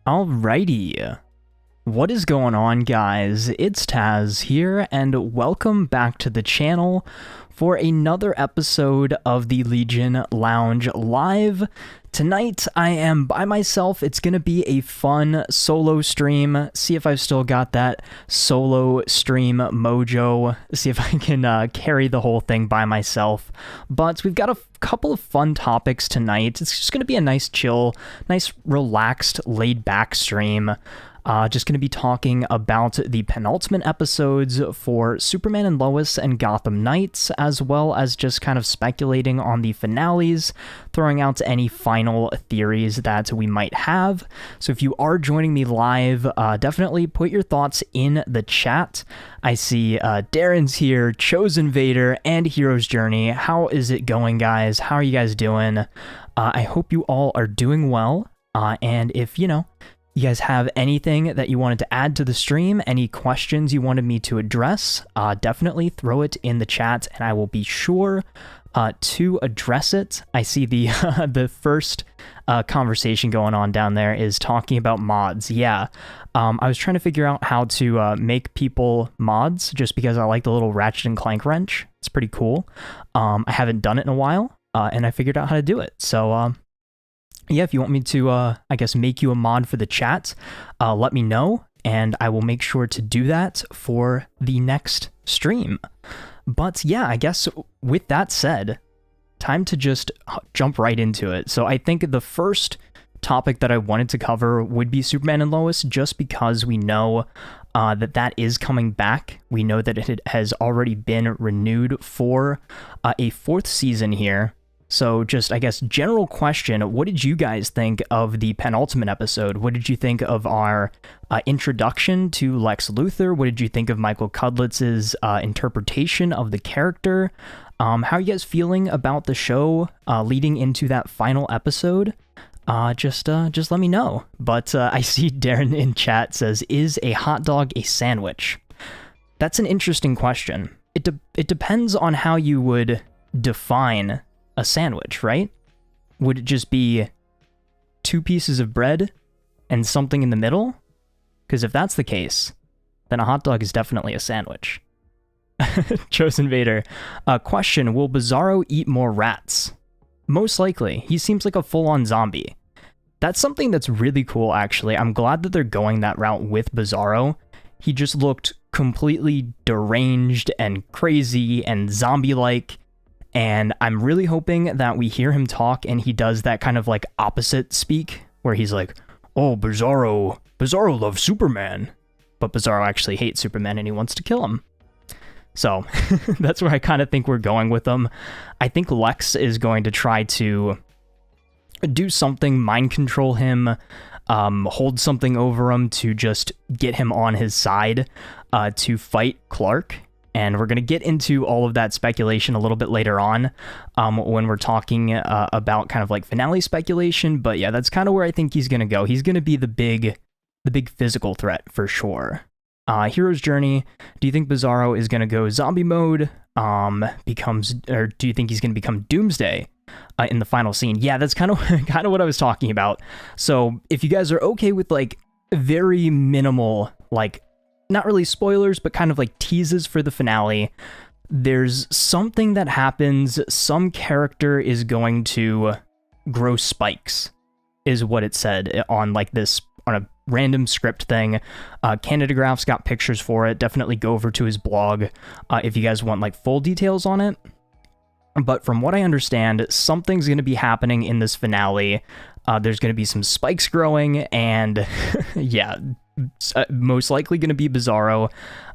Alrighty. What is going on, guys? It's Tazz here, and welcome back to the channel for another episode of the Legion Lounge Live. Tonight, I am by myself. It's going to be a fun solo stream. See if I've still got that solo stream mojo. See if I can carry the whole thing by myself. But we've got a couple of fun topics tonight. It's just going to be a nice chill, nice relaxed, laid-back stream. Just going to be talking about the penultimate episodes for Superman and Lois and Gotham Knights, as well as just kind of speculating on the finales, throwing out any final theories that we might have. So if you are joining me live, definitely put your thoughts in the chat. I see Darren's here, Chosen Vader, and Hero's Journey. How is it going, guys? How are you guys doing? I hope you all are doing well, and if, you guys have anything that you wanted to add to the stream, any questions you wanted me to address, definitely throw it in the chat and I will be sure to address it. I see the the first conversation going on down there is talking about mods. Yeah, I was trying to figure out how to make people mods just because I like the little Ratchet and Clank wrench. It's pretty cool. I haven't done it in a while and I figured out how to do it. So yeah, if you want me to, I guess, make you a mod for the chat, let me know, and I will make sure to do that for the next stream. But yeah, I guess with that said, time to just jump right into it. So I think the first topic that I wanted to cover would be Superman and Lois, just because we know that is coming back. We know that it has already been renewed for a fourth season here. So just, I guess, general question, what did you guys think of the penultimate episode? What did you think of our introduction to Lex Luthor? What did you think of Michael Cudlitz's interpretation of the character? How are you guys feeling about the show leading into that final episode? Just let me know. But I see Darren in chat says, is a hot dog a sandwich? That's an interesting question. It depends on how you would define a sandwich, right? Would it just be two pieces of bread and something in the middle? Because if that's the case, then a hot dog is definitely a sandwich. Chosen Vader. Question, will Bizarro eat more rats? Most likely. He seems like a full-on zombie. That's something that's really cool, actually. I'm glad that they're going that route with Bizarro. He just looked completely deranged and crazy and zombie-like. And I'm really hoping that we hear him talk and he does that kind of like opposite speak where he's like, oh, Bizarro loves Superman. But Bizarro actually hates Superman and he wants to kill him. So that's where I kind of think we're going with them. I think Lex is going to try to do something, mind control him, hold something over him to just get him on his side to fight Clark. And we're going to get into all of that speculation a little bit later on when we're talking about kind of like finale speculation. But yeah, that's kind of where I think he's going to go. He's going to be the big physical threat for sure. Hero's Journey. Do you think Bizarro is going to go zombie mode? Or do you think he's going to become Doomsday in the final scene? Yeah, that's kind of what I was talking about. So if you guys are okay with like very minimal, like, not really spoilers, but kind of like teases for the finale. There's something that happens. Some character is going to grow spikes, is what it said on a random script thing. Canadagraph's got pictures for it. Definitely go over to his blog if you guys want like full details on it. But from what I understand, something's going to be happening in this finale. There's going to be some spikes growing, and yeah, most likely going to be Bizarro,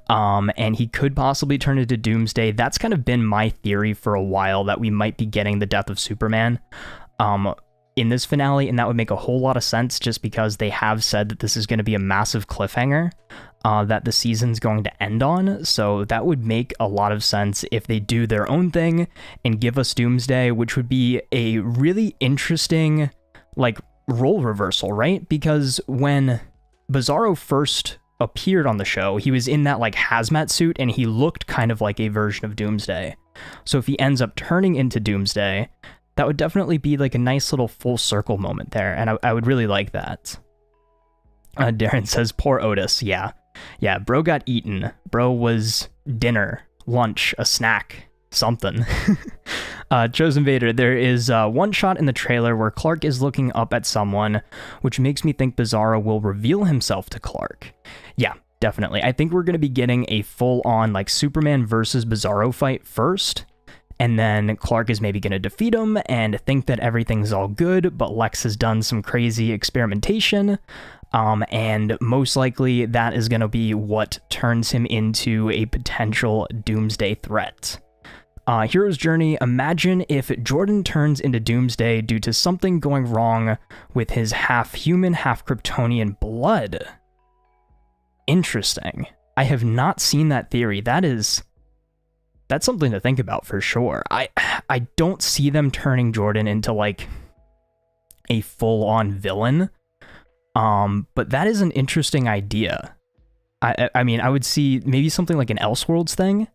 and he could possibly turn into Doomsday. That's kind of been my theory for a while, that we might be getting the death of Superman in this finale, and that would make a whole lot of sense just because they have said that this is going to be a massive cliffhanger that the season's going to end on. So that would make a lot of sense if they do their own thing and give us Doomsday, which would be a really interesting like role reversal, right? Because when Bizarro first appeared on the show, he was in that like hazmat suit and he looked kind of like a version of Doomsday. So if he ends up turning into Doomsday, that would definitely be like a nice little full circle moment there, and I would really like that. Darren says, poor Otis. Yeah, bro got eaten. Bro was dinner, lunch, a snack, something. Chosen Vader, there is one shot in the trailer where Clark is looking up at someone, which makes me think Bizarro will reveal himself to Clark. Yeah, definitely. I think we're going to be getting a full-on like Superman versus Bizarro fight first, and then Clark is maybe going to defeat him and think that everything's all good, but Lex has done some crazy experimentation, and most likely that is going to be what turns him into a potential doomsday threat. Hero's Journey, imagine if Jordan turns into Doomsday due to something going wrong with his half-human, half-Kryptonian blood. Interesting. I have not seen that theory. That's something to think about for sure. I don't see them turning Jordan into like a full-on villain, but that is an interesting idea. I mean, I would see maybe something like an Elseworlds thing.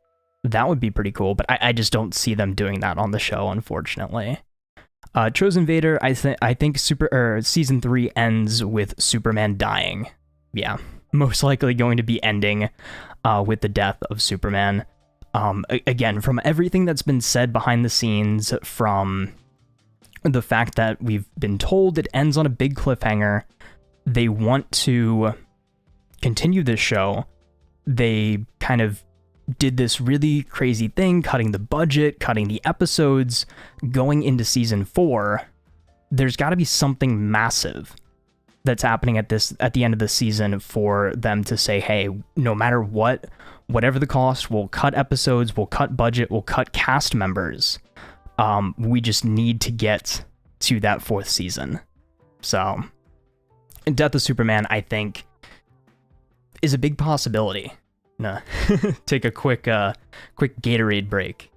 That would be pretty cool, but I just don't see them doing that on the show, unfortunately. Chosen Vader, I think season 3 ends with Superman dying. Yeah, most likely going to be ending with the death of Superman. Again, from everything that's been said behind the scenes, from the fact that we've been told it ends on a big cliffhanger, they want to continue this show. They kind of did this really crazy thing, cutting the budget, cutting the episodes, going into season 4. There's got to be something massive that's happening at the end of the season for them to say, hey, no matter what, whatever the cost, we'll cut episodes, we'll cut budget, we'll cut cast members. We just need to get to that 4th season. So, Death of Superman, I think, is a big possibility. Nah. Take a quick Gatorade break.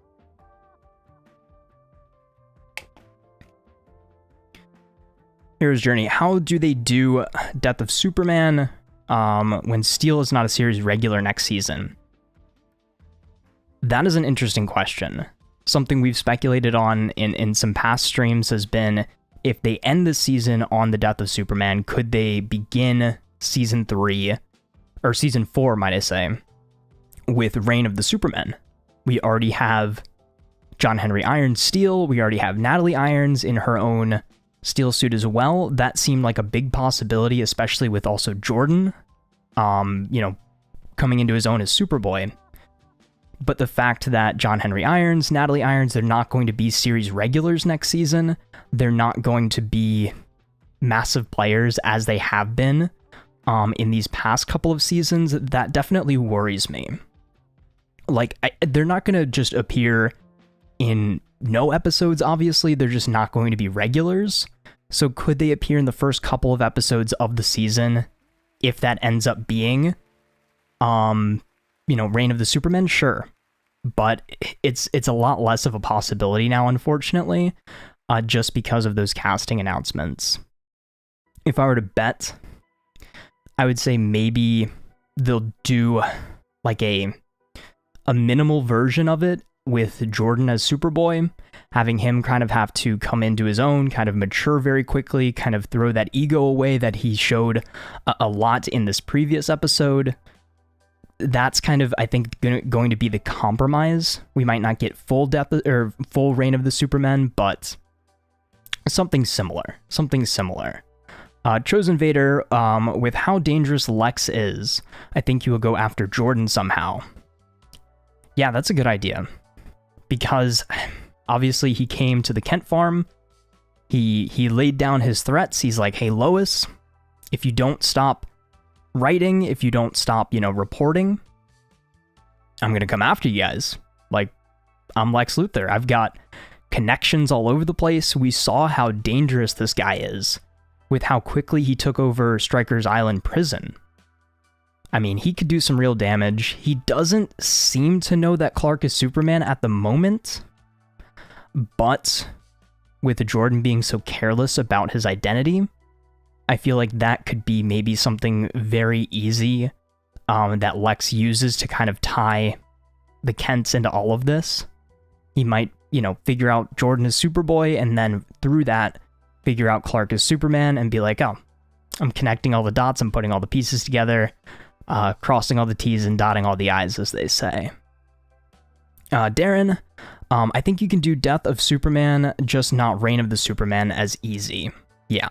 Hero's Journey. How do they do Death of Superman when Steel is not a series regular next season? That is an interesting question. Something we've speculated on in some past streams has been, if they end the season on the Death of Superman, could they begin season 3, or season 4, might I say, with Reign of the Supermen? We already have John Henry Irons Steel. We already have Natalie Irons in her own Steel suit as well. That seemed like a big possibility, especially with also Jordan, coming into his own as Superboy. But the fact that John Henry Irons, Natalie Irons, they're not going to be series regulars next season. They're not going to be massive players as they have been in these past couple of seasons. That definitely worries me. Like, they're not going to just appear in no episodes, obviously. They're just not going to be regulars. So could they appear in the first couple of episodes of the season if that ends up being, Reign of the Supermen? Sure. But it's a lot less of a possibility now, unfortunately, just because of those casting announcements. If I were to bet, I would say maybe they'll do like a minimal version of it with Jordan as Superboy, having him kind of have to come into his own, kind of mature very quickly, kind of throw that ego away that he showed a lot in this previous episode. That's kind of, I think, going to be the compromise. We might not get full death or full Reign of the Supermen, but something similar. Chosen Vader, with how dangerous Lex is, I think he will go after Jordan somehow. Yeah, that's a good idea. Because obviously he came to the Kent farm. He laid down his threats. He's like, hey, Lois, if you don't stop writing, if you don't stop, reporting, I'm going to come after you guys. Like, I'm Lex Luthor. I've got connections all over the place. We saw how dangerous this guy is with how quickly he took over Stryker's Island prison. I mean, he could do some real damage. He doesn't seem to know that Clark is Superman at the moment, but with Jordan being so careless about his identity, I feel like that could be maybe something very easy that Lex uses to kind of tie the Kents into all of this. He might, figure out Jordan is Superboy, and then through that, figure out Clark is Superman and be like, oh, I'm connecting all the dots, I'm putting all the pieces together, crossing all the T's and dotting all the I's, as they say. Darren, I think you can do Death of Superman, just not Reign of the Superman as easy. Yeah.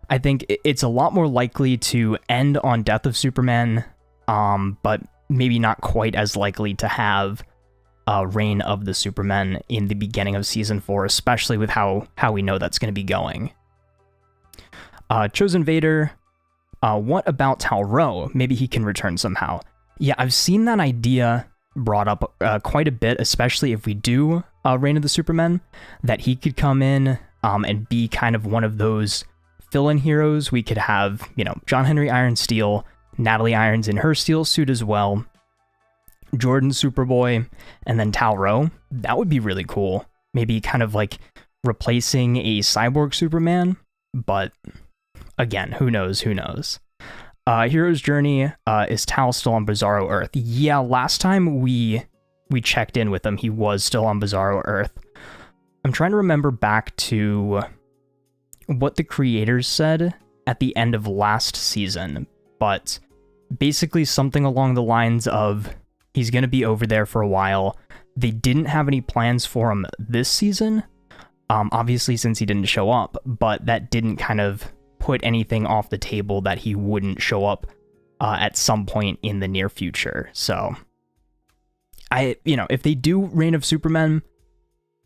I think it's a lot more likely to end on Death of Superman, but maybe not quite as likely to have Reign of the Superman in the beginning of Season 4, especially with how we know that's going to be going. Chosen Vader, what about Tal-Rho? Maybe he can return somehow. Yeah, I've seen that idea brought up quite a bit, especially if we do Reign of the Superman, that he could come in and be kind of one of those fill-in heroes. We could have, John Henry Iron Steel, Natalie Irons in her steel suit as well, Jordan Superboy, and then Tal-Rho. That would be really cool. Maybe kind of like replacing a cyborg Superman, but again, who knows? Hero's Journey, is Tal still on Bizarro Earth? Yeah, last time we checked in with him, he was still on Bizarro Earth. I'm trying to remember back to what the creators said at the end of last season, but basically something along the lines of he's going to be over there for a while. They didn't have any plans for him this season, obviously since he didn't show up, but that didn't kind of put anything off the table that he wouldn't show up at some point in the near future. So if they do Reign of Superman,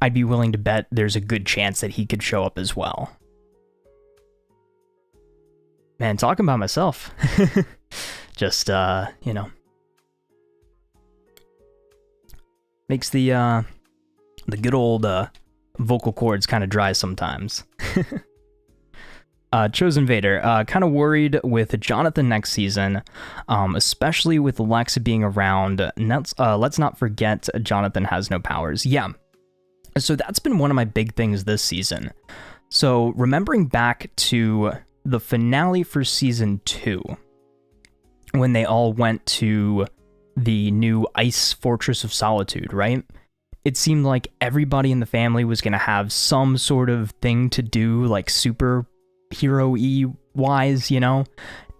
I'd be willing to bet there's a good chance that he could show up as well. Man, talking about myself. Just, makes the good old vocal cords kind of dry sometimes. Chosen Vader, kind of worried with Jonathan next season, especially with Lex being around. Let's not forget Jonathan has no powers. Yeah, so that's been one of my big things this season. So remembering back to the finale for season 2, when they all went to the new Ice Fortress of Solitude, right? It seemed like everybody in the family was going to have some sort of thing to do, like superhero-y wise, and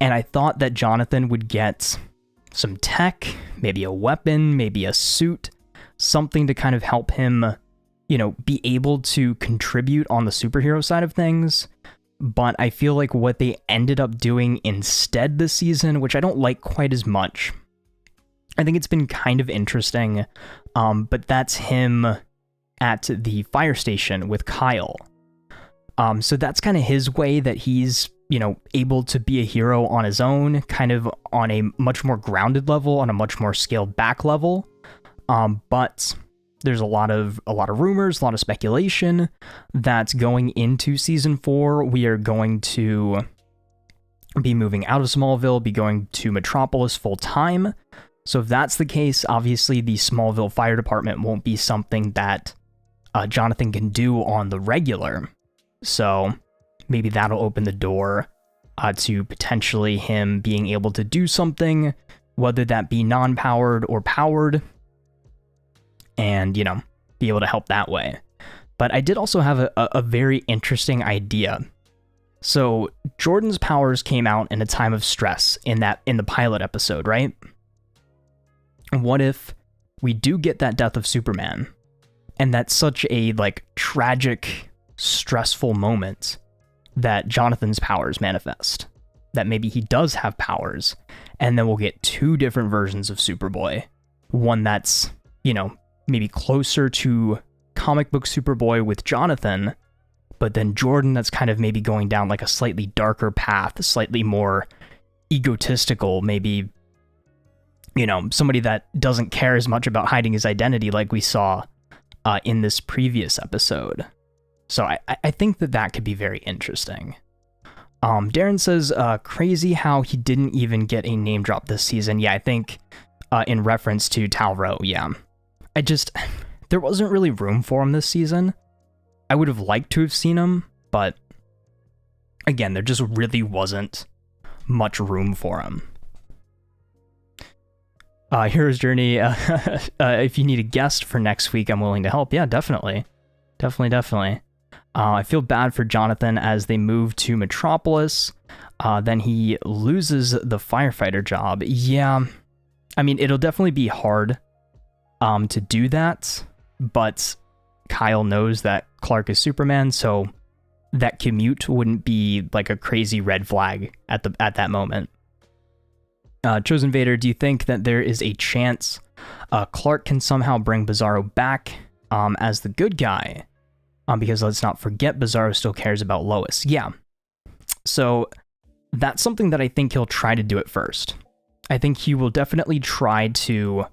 I thought that Jonathan would get some tech, maybe a weapon, maybe a suit, something to kind of help him, be able to contribute on the superhero side of things. But I feel like what they ended up doing instead this season, which I don't like quite as much, I think it's been kind of interesting, but that's him at the fire station with Kyle. So that's kind of his way that he's, able to be a hero on his own, kind of on a much more grounded level, on a much more scaled back level. But there's a lot of rumors, a lot of speculation that's going into season 4. We are going to be moving out of Smallville, be going to Metropolis full time. So if that's the case, obviously the Smallville Fire Department won't be something that Jonathan can do on the regular. So maybe that'll open the door to potentially him being able to do something, whether that be non-powered or powered, and, be able to help that way. But I did also have a very interesting idea. So Jordan's powers came out in a time of stress in the pilot episode, right? What if we do get that Death of Superman, and that's such a tragic, stressful moment that Jonathan's powers manifest, that maybe he does have powers, and then we'll get 2 different versions of Superboy. One that's, maybe closer to comic book Superboy with Jonathan, but then Jordan that's kind of maybe going down a slightly darker path, slightly more egotistical, maybe, somebody that doesn't care as much about hiding his identity like we saw in this previous episode. So I think that could be very interesting. Darren says, crazy how he didn't even get a name drop this season. Yeah, I think in reference to Tal-Rho, yeah. There wasn't really room for him this season. I would have liked to have seen him, but again, there just really wasn't much room for him. Hero's Journey, if you need a guest for next week, I'm willing to help. Yeah, definitely. I feel bad for Jonathan as they move to Metropolis. Then he loses the firefighter job. Yeah, I mean, it'll definitely be hard to do that, but Kyle knows that Clark is Superman, so that commute wouldn't be like a crazy red flag at that moment. Chosen Vader, do you think that there is a chance Clark can somehow bring Bizarro back as the good guy? Because let's not forget, Bizarro still cares about Lois. Yeah. So that's something that I think he'll try to do at first. I think he will definitely try to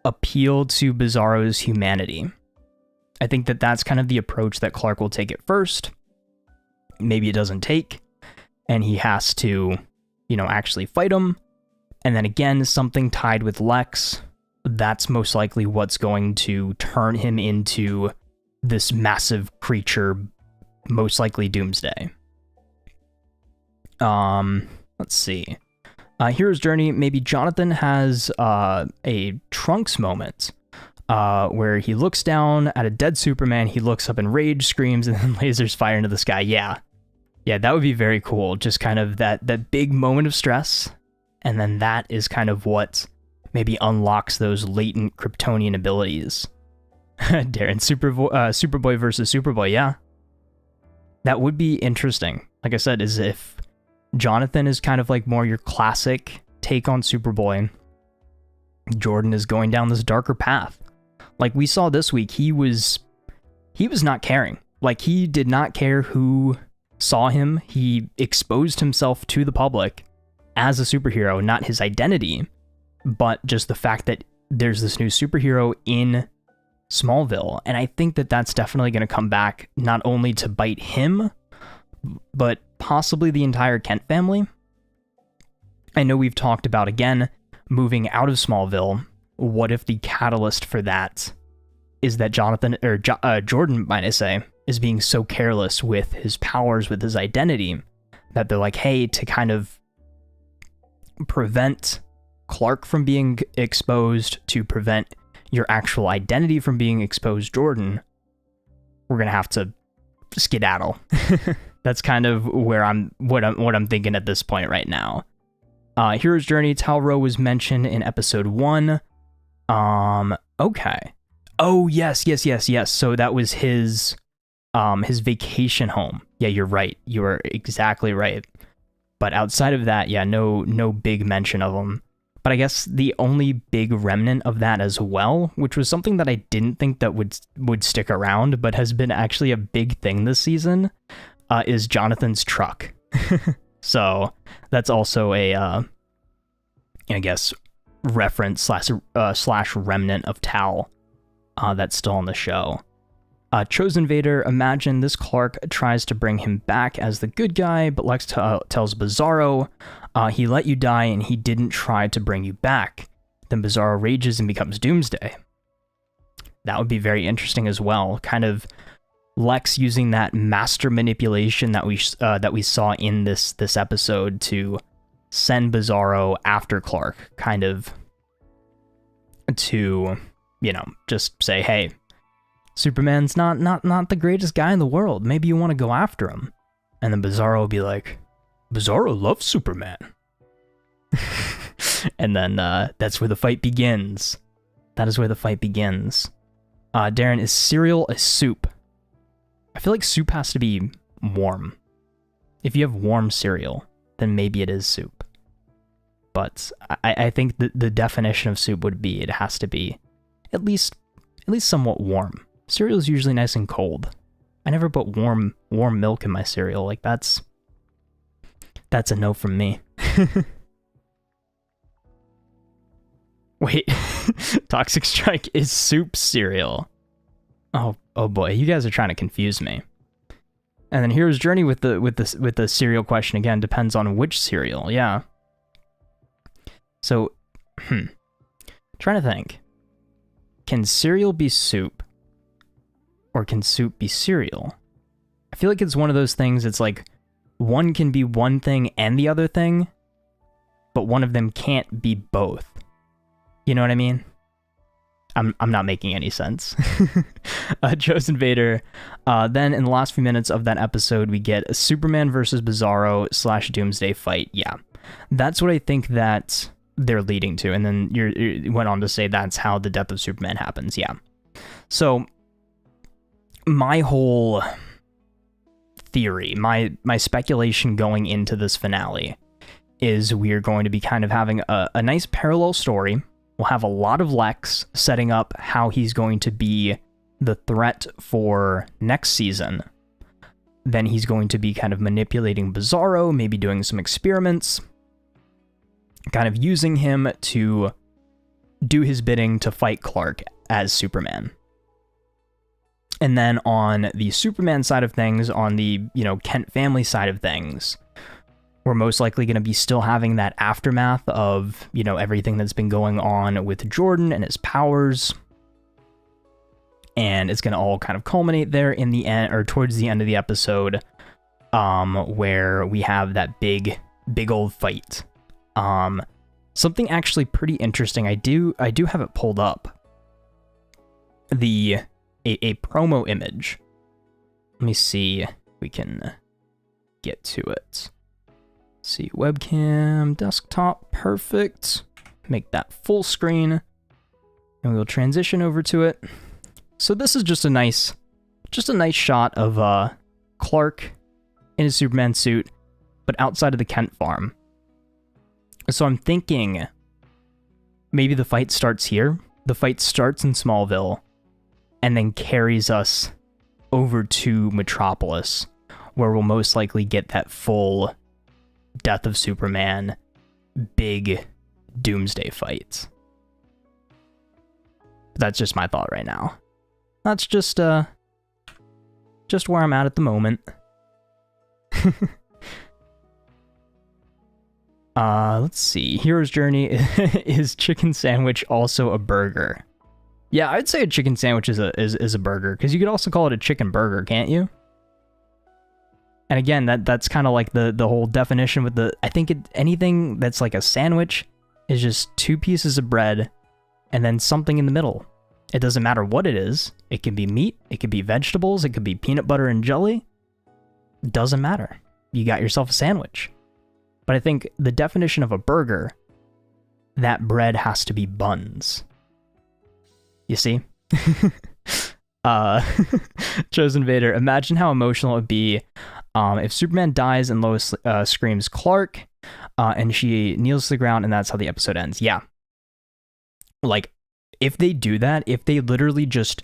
appeal to Bizarro's humanity. I think that that's kind of the approach that Clark will take at first. Maybe it doesn't take, and he has to, actually fight him. And then again, something tied with Lex, that's most likely what's going to turn him into this massive creature, most likely Doomsday. Let's see. Hero's Journey, maybe Jonathan has a Trunks moment where he looks down at a dead Superman, he looks up in rage, screams, and then lasers fire into the sky. Yeah, that would be very cool. Just kind of that big moment of stress, and then that is kind of what maybe unlocks those latent Kryptonian abilities. Darren, Superboy versus Superboy, yeah. That would be interesting. Like I said, is if Jonathan is kind of like more your classic take on Superboy, Jordan is going down this darker path. Like we saw this week, he was not caring. Like he did not care who saw him. He exposed himself to the public as a superhero, not his identity, but just the fact that there's this new superhero in Smallville. And I think that that's definitely going to come back not only to bite him, but possibly the entire Kent family. I know we've talked about, again, moving out of Smallville. What if the catalyst for that is that Jordan, might I say, is being so careless with his powers, with his identity, that they're like, hey, to kind of prevent Clark from being exposed, to prevent your actual identity from being exposed, Jordan, we're gonna have to skedaddle. That's kind of where what I'm thinking at this point right now. Hero's Journey, Talro was mentioned in episode 1. Okay. Oh yes. So that was his vacation home. Yeah, you're right. You are exactly right. But outside of that, yeah, no big mention of him. But I guess the only big remnant of that as well, which was something that I didn't think that would stick around, but has been actually a big thing this season, is Jonathan's truck. So that's also a, I guess, reference slash remnant of Tal that's still on the show. Chosen Vader, imagine this Clark tries to bring him back as the good guy, but Lex tells Bizarro, he let you die and he didn't try to bring you back. Then Bizarro rages and becomes Doomsday. That would be very interesting as well. Kind of Lex using that master manipulation that we saw in this episode to send Bizarro after Clark, kind of to, just say, hey, Superman's not the greatest guy in the world. Maybe you want to go after him. And then Bizarro will be like, Bizarro loves Superman. And then that's where the fight begins. That is where the fight begins. Darren, is cereal a soup? I feel like soup has to be warm. If you have warm cereal, then maybe it is soup. But I think the definition of soup would be it has to be at least somewhat warm. Cereal is usually nice and cold. I never put warm milk in my cereal. Like that's a no from me. Wait, Toxic Strike is soup cereal. Oh boy, you guys are trying to confuse me. And then Hero's Journey with the cereal question again depends on which cereal. Yeah. So, trying to think. Can cereal be soup? Or can soup be cereal? I feel like it's one of those things, it's like, one can be one thing and the other thing, but one of them can't be both. You know what I mean? I'm not making any sense. Chosen Vader. Then in the last few minutes of that episode, we get a Superman versus Bizarro / Doomsday fight. Yeah, that's what I think that they're leading to. And then you went on to say that's how the death of Superman happens. Yeah. So my whole theory, my speculation going into this finale is we're going to be kind of having a nice parallel story. We'll have a lot of Lex setting up how he's going to be the threat for next season. Then he's going to be kind of manipulating Bizarro, maybe doing some experiments, kind of using him to do his bidding to fight Clark as Superman. And then on the Superman side of things, on the, Kent family side of things, we're most likely going to be still having that aftermath of, everything that's been going on with Jordan and his powers. And it's going to all kind of culminate there in the end, or towards the end of the episode, where we have that big old fight. Something actually pretty interesting. I do have it pulled up. A promo image. Let me see if we can get to it. See, webcam, desktop, perfect. Make that full screen. And we'll transition over to it. So this is just a nice shot of Clark in his Superman suit, but outside of the Kent farm. So I'm thinking maybe the fight starts here. The fight starts in Smallville and then carries us over to Metropolis, where we'll most likely get that full death of Superman, big doomsday fight. That's just my thought right now. That's just where I'm at the moment. Let's see. Hero's Journey. Is chicken sandwich also a burger? Yeah, I'd say a chicken sandwich is a burger, because you could also call it a chicken burger, can't you? And again, that's kind of like the whole definition with I think anything that's like a sandwich is just 2 pieces of bread and then something in the middle. It doesn't matter what it is. It can be meat, it could be vegetables, it could be peanut butter and jelly. It doesn't matter. You got yourself a sandwich. But I think the definition of a burger, that bread has to be buns. You see? Chosen Vader, imagine how emotional it would be if Superman dies and Lois screams Clark, and she kneels to the ground, and that's how the episode ends. Yeah. Like, if they do that, if they literally just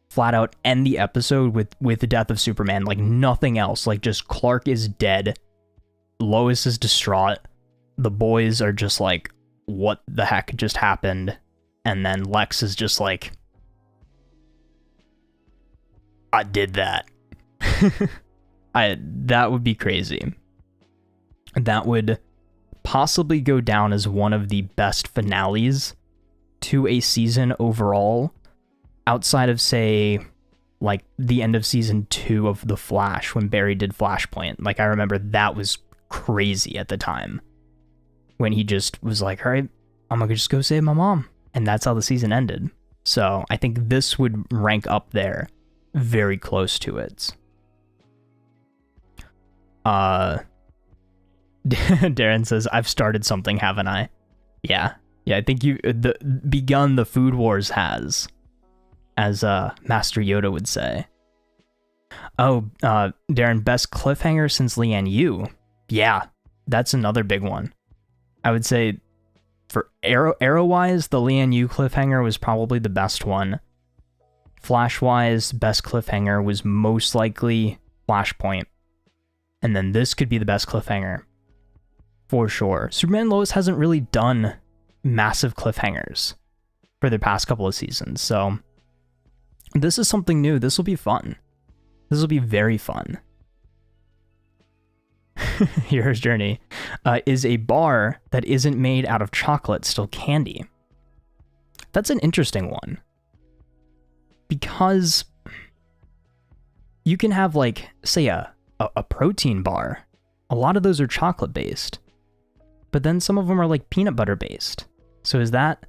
flat out end the episode with the death of Superman, like nothing else, like just Clark is dead, Lois is distraught, the boys are just like, what the heck just happened? And then Lex is just like, I did that. That would be crazy. That would possibly go down as one of the best finales to a season overall, outside of, say, like the end of season 2 of The Flash when Barry did Flashpoint. Like, I remember that was crazy at the time when he just was like, all right, I'm gonna just go save my mom. And that's how the season ended. So I think this would rank up there, very close to it. Darren says, I've started something, haven't I? Yeah, I think begun the Food Wars has, as Master Yoda would say. Oh, Darren, best cliffhanger since Lian Yu. Yeah, that's another big one. I would say for Arrow-wise, the Lian Yu cliffhanger was probably the best one. Flash-wise, best cliffhanger was most likely Flashpoint. And then this could be the best cliffhanger. For sure. Superman Lois hasn't really done massive cliffhangers for the past couple of seasons, so this is something new. This will be fun. This will be very fun. Hero's Journey. Is a bar that isn't made out of chocolate still candy? That's an interesting one. Because you can have, like, say, a protein bar. A lot of those are chocolate based. But then some of them are like peanut butter based. So is that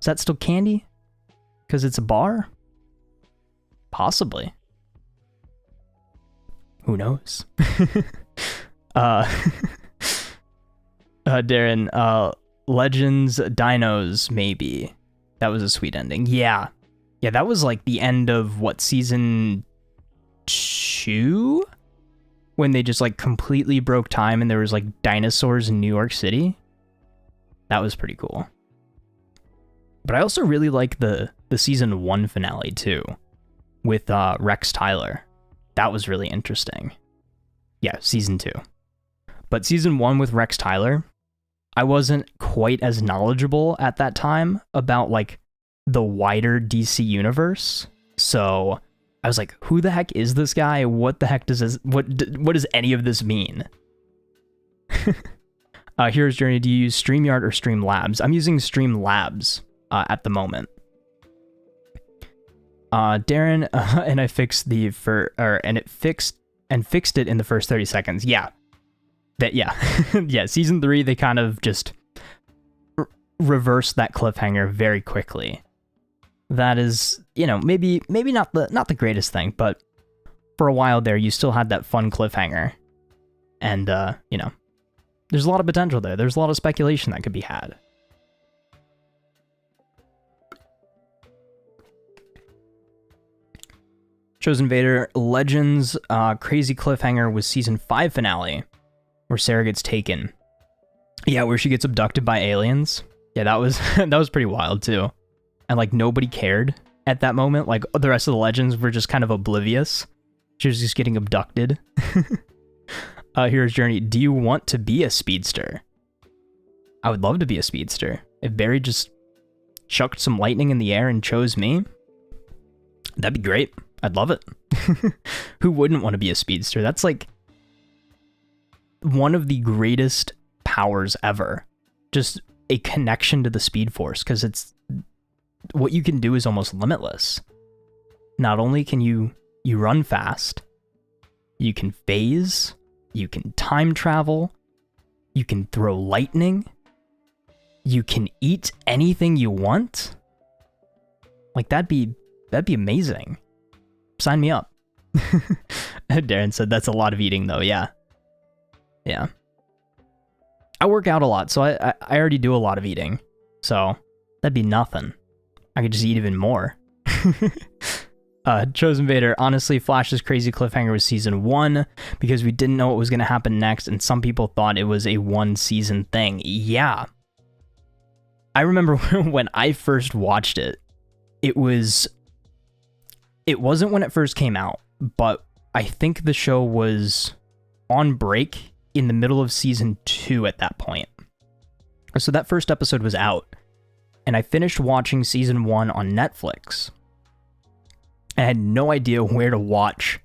still candy? Because it's a bar? Possibly. Who knows? Darren, Legends, Dinos, maybe. That was a sweet ending. Yeah. Yeah, that was like the end of, what, season 2? When they just like completely broke time and there was like dinosaurs in New York City. That was pretty cool. But I also really like the season 1 finale too, with Rex Tyler. That was really interesting. Yeah, season 2. But season 1 with Rex Tyler, I wasn't quite as knowledgeable at that time about like the wider DC universe. So I was like, who the heck is this guy? What the heck does this, what does any of this mean? Hero's Journey, do you use StreamYard or Streamlabs? I'm using Streamlabs at the moment. Darren, and I fixed fixed it in the first 30 seconds. Yeah. Yeah, season 3, they kind of just reversed that cliffhanger very quickly. That is, you know, maybe not the greatest thing, but for a while there, you still had that fun cliffhanger. And, you know, there's a lot of potential there. There's a lot of speculation that could be had. Chosen Vader, Legends, crazy cliffhanger was season 5 finale, where Sarah gets taken. Yeah, where she gets abducted by aliens. Yeah, that was that was pretty wild too. And like nobody cared at that moment. Like the rest of the Legends were just kind of oblivious. She was just getting abducted. Hero's Journey, do you want to be a speedster? I would love to be a speedster. If Barry just chucked some lightning in the air and chose me, that'd be great. I'd love it. Who wouldn't want to be a speedster? That's like one of the greatest powers ever. Just a connection to the Speed Force, because it's what you can do is almost limitless. Not only can you run fast, you can phase, you can time travel, you can throw lightning, you can eat anything you want. Like that'd be amazing. Sign me up. Darren said that's a lot of eating though. Yeah. I work out a lot, so I already do a lot of eating. So that'd be nothing. I could just eat even more. Chosen Vader, honestly, Flash's crazy cliffhanger was season 1 because we didn't know what was going to happen next, and some people thought it was a 1-season thing. Yeah. I remember when I first watched it, it wasn't when it first came out, but I think the show was on break in the middle of season 2 at that point. So that first episode was out, and I finished watching season 1 on Netflix. I had no idea where to watch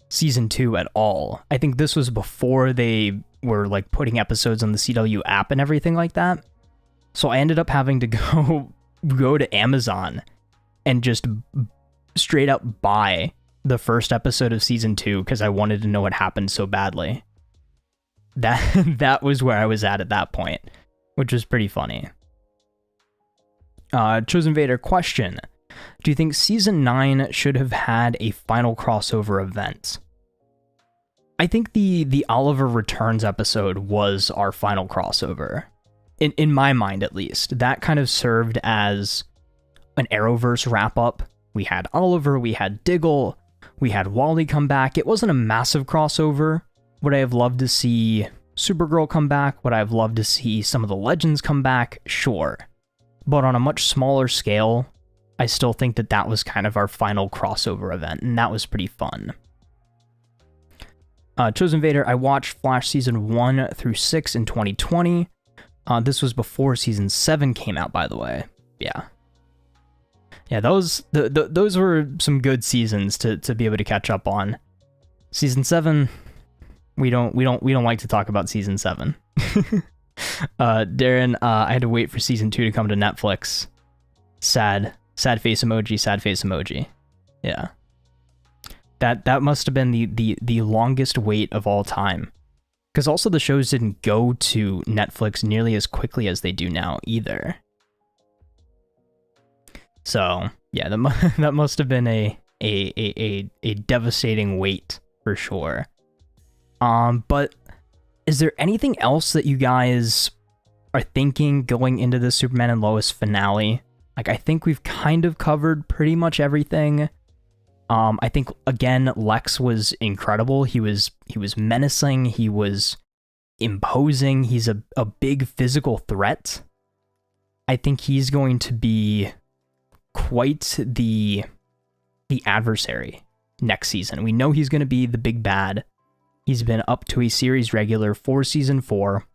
season 2 at all. I think this was before they were like putting episodes on the CW app and everything like that. So I ended up having to go to Amazon and just straight up buy the first episode of season 2 because I wanted to know what happened so badly. That was where I was at that point, which was pretty funny. Chosen Vader, question. Do you think season 9 should have had a final crossover event? I think the Oliver Returns episode was our final crossover. In my mind, at least. That kind of served as an Arrowverse wrap-up. We had Oliver, we had Diggle, we had Wally come back. It wasn't a massive crossover. Would I have loved to see Supergirl come back? Would I have loved to see some of the Legends come back? Sure. But on a much smaller scale, I still think that was kind of our final crossover event, and that was pretty fun. Chosen Vader, I watched Flash season 1 through 6 in 2020. This was before season 7 came out, by the way. Yeah, those were some good seasons to be able to catch up on. Season 7, we don't like to talk about season 7. Darren, I had to wait for season 2 to come to Netflix. Sad face emoji. Yeah. That must have been the longest wait of all time. Because also the shows didn't go to Netflix nearly as quickly as they do now either. So, Yeah, that must have been a devastating wait for sure. But is there anything else that you guys are thinking going into the Superman and Lois finale? Like, I think we've kind of covered pretty much everything. I think, again, Lex was incredible. He was menacing. He was imposing. He's a big physical threat. I think he's going to be quite the adversary next season. We know he's going to be the big bad. He's been up to a series regular for season 4.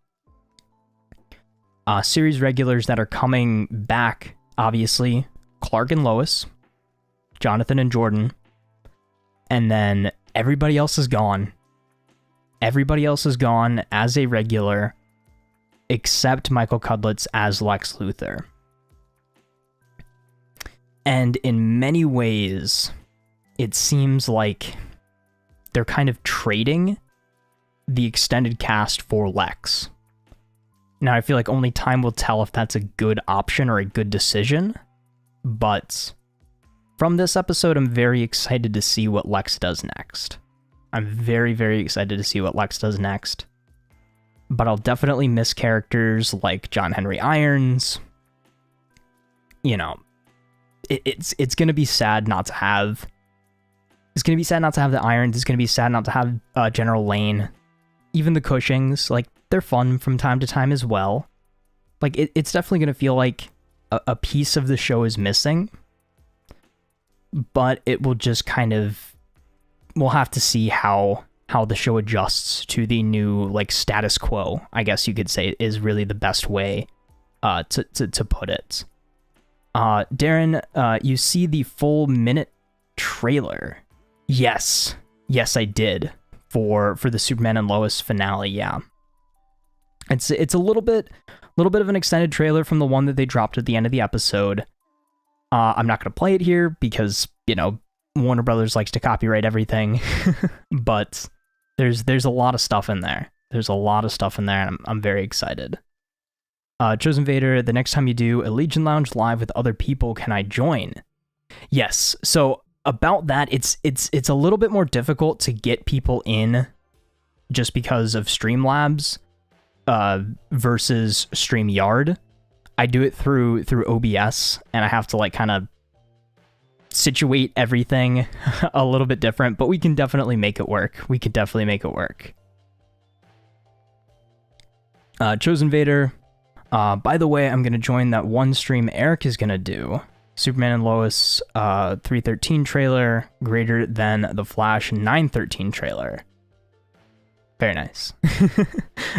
Series regulars that are coming back, obviously, Clark and Lois, Jonathan and Jordan, and then everybody else is gone. Everybody else is gone as a regular, except Michael Cudlitz as Lex Luthor. And in many ways, it seems like they're kind of trading the extended cast for Lex. Now, I feel like only time will tell if that's a good option or a good decision, but from this episode, I'm very excited to see what Lex does next. I'm very, very excited to see what Lex does next. But I'll definitely miss characters like John Henry Irons. You know, it's going to be sad not to have... It's going to be sad not to have the Irons. It's going to be sad not to have General Lane. Even the Cushings, like, they're fun from time to time as well. Like, it's definitely going to feel like a piece of the show is missing. But it will just kind of... We'll have to see how the show adjusts to the new, like, status quo, I guess you could say, is really the best way to put it. Darren, you see the full minute trailer. Yes, I did for the Superman and Lois finale. Yeah, it's a little bit of an extended trailer from the one that they dropped at the end of the episode. I'm not gonna play it here because, you know, Warner Brothers likes to copyright everything, but there's a lot of stuff in there. There's a lot of stuff in there, and I'm very excited. Chosen Vader, the next time you do a Legion Lounge live with other people, can I join? Yes. So about that, it's a little bit more difficult to get people in just because of Streamlabs versus StreamYard. I do it through OBS, and I have to, like, kind of situate everything a little bit different, but we can definitely make it work. Chosen Vader, by the way, I'm going to join that one stream Eric is going to do. Superman and Lois 313 trailer greater than the Flash 913 trailer. Very nice.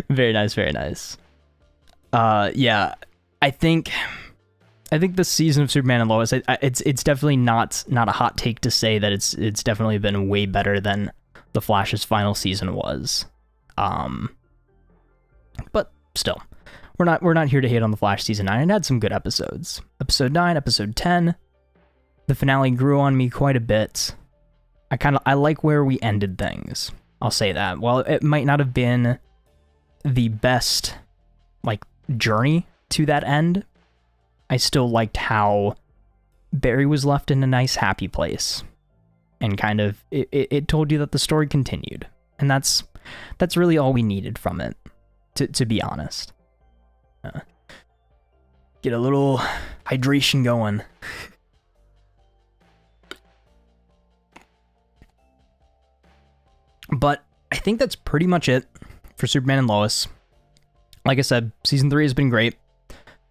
Very nice. Yeah, I think this season of Superman and Lois, it's definitely not a hot take to say that it's definitely been way better than the Flash's final season was. But still, we're not here to hate on the Flash season 9. It had some good episodes. Episode 9, episode 10. The finale grew on me quite a bit. I like where we ended things. I'll say that. While it might not have been the best, like, journey to that end, I still liked how Barry was left in a nice, happy place. And kind of, it told you that the story continued. And that's really all we needed from it, to be honest. Get a little hydration going. But I think that's pretty much it for Superman and Lois. Like I said, season 3 has been great.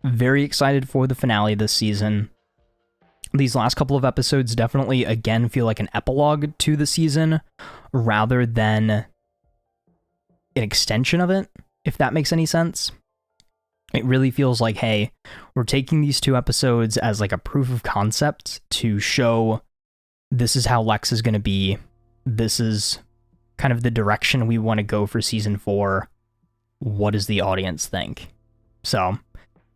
Very excited for the finale this season. These last couple of episodes definitely, again, feel like an epilogue to the season rather than an extension of it, if that makes any sense. It really feels like, hey, we're taking these 2 episodes as like a proof of concept to show this is how Lex is going to be. This is kind of the direction we want to go for season 4. What does the audience think? So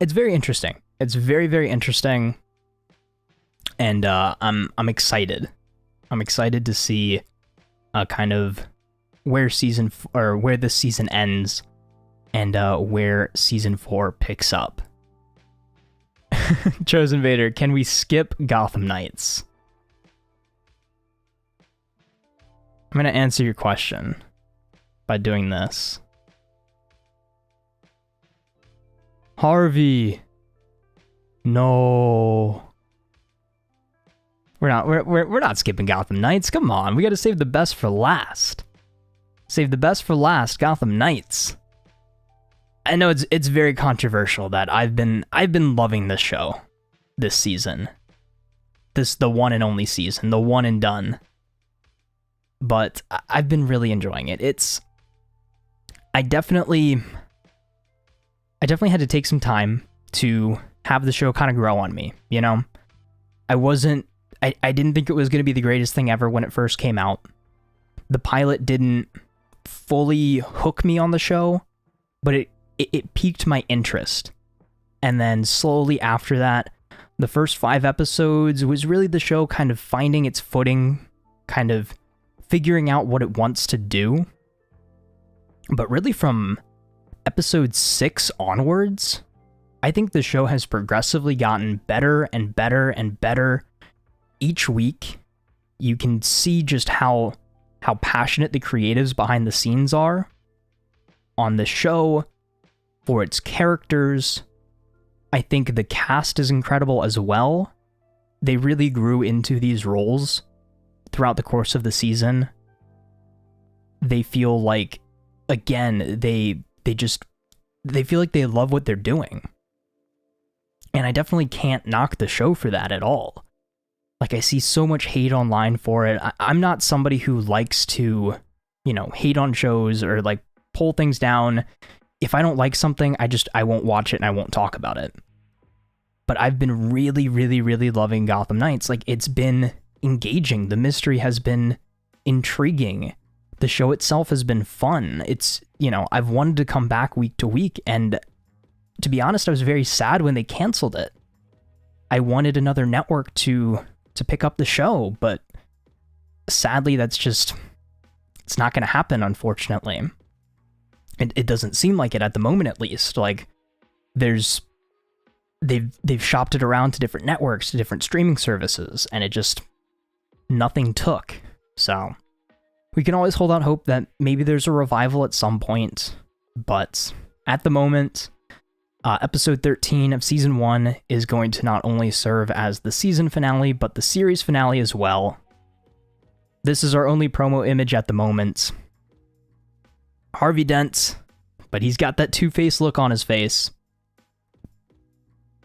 it's very interesting. It's very, very interesting. And I'm excited. I'm excited to see kind of where this season ends and where season 4 picks up. Chosen Vader, can we skip Gotham Knights? I'm going to answer your question by doing this. Harvey. No. We're not skipping Gotham Knights. Come on, we got to save the best for last. Save the best for last, Gotham Knights. I know it's very controversial that I've been loving this show this season. The one and only season, the one and done. But I've been really enjoying it. I definitely had to take some time to have the show kind of grow on me, you know? I didn't think it was going to be the greatest thing ever when it first came out. The pilot didn't fully hook me on the show, but it piqued my interest. And then slowly after that, the first 5 episodes was really the show kind of finding its footing, kind of figuring out what it wants to do. But really from episode 6 onwards, I think the show has progressively gotten better and better and better each week. You can see just how passionate the creatives behind the scenes are on the show, for its characters. I think the cast is incredible as well. They really grew into these roles throughout the course of the season. They feel like, again, they feel like they love what they're doing. And I definitely can't knock the show for that at all. Like, I see so much hate online for it. I'm not somebody who likes to, hate on shows or like pull things down. If I don't like something, I won't watch it and I won't talk about it. But I've been really, really, really loving Gotham Knights. Like, it's been engaging. The mystery has been intriguing. The show itself has been fun. It's, I've wanted to come back week to week, and to be honest, I was very sad when they canceled it. I wanted another network to pick up the show, but sadly, it's not going to happen, unfortunately. It doesn't seem like it at the moment, at least. Like, they've shopped it around to different networks, to different streaming services, and nothing took. So we can always hold out hope that maybe there's a revival at some point, but at the moment, episode 13 of season 1 is going to not only serve as the season finale, but the series finale as well. This is our only promo image at the moment. Harvey Dent, but he's got that Two-Face look on his face.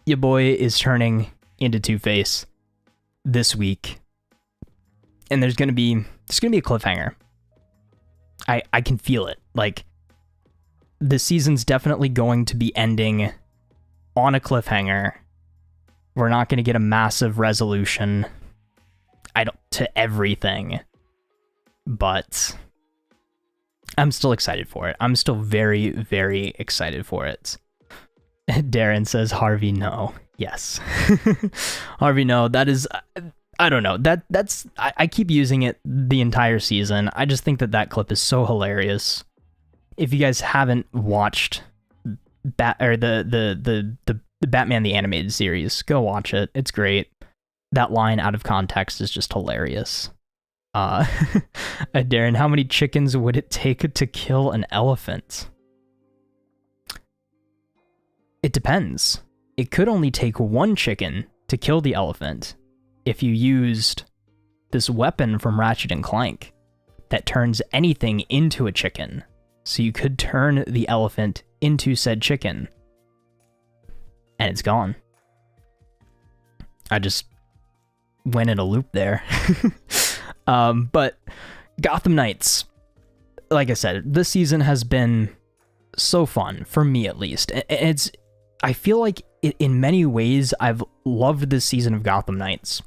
Your boy is turning into Two-Face this week. And there's gonna be a cliffhanger. I can feel it. Like, the season's definitely going to be ending on a cliffhanger. We're not going to get a massive resolution to everything, but I'm still excited for it. I'm still very, very excited for it. Darren says, Harvey, no. Yes. Harvey, no. That is, I don't know. I keep using it the entire season. I just think that clip is so hilarious. If you guys haven't watched the Batman the Animated Series, go watch it. It's great. That line out of context is just hilarious. Darren, how many chickens would it take to kill an elephant? It depends. It could only take one chicken to kill the elephant if you used this weapon from Ratchet and Clank that turns anything into a chicken. So you could turn the elephant into said chicken, and it's gone. I just went in a loop there. But Gotham Knights, like I said, this season has been so fun, for me at least. I feel like in many ways I've loved this season of Gotham Knights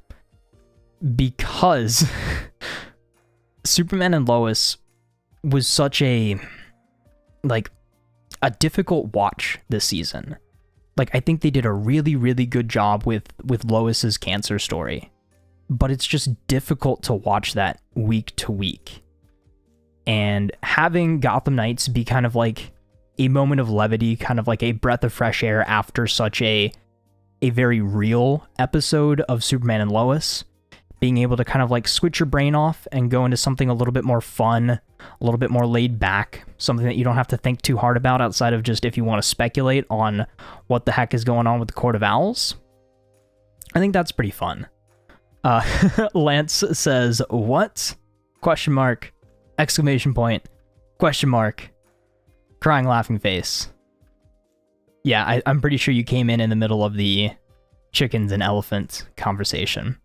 because Superman and Lois was such a difficult watch this season. Like, I think they did a really, really good job with Lois's cancer story, but it's just difficult to watch that week to week. And having Gotham Knights be kind of like a moment of levity, kind of like a breath of fresh air after such a a very real episode of Superman and Lois, being able to kind of like switch your brain off and go into something a little bit more fun, a little bit more laid back, something that you don't have to think too hard about outside of just if you want to speculate on what the heck is going on with the Court of Owls. I think that's pretty fun. Lance says, what? Question mark, exclamation point, question mark, crying laughing face. Yeah, I'm pretty sure you came in the middle of the chickens and elephant conversation.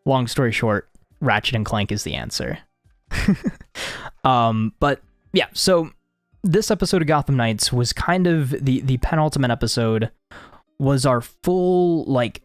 Long story short, Ratchet and Clank is the answer. But yeah, so this episode of Gotham Knights was kind of the penultimate episode, was our full like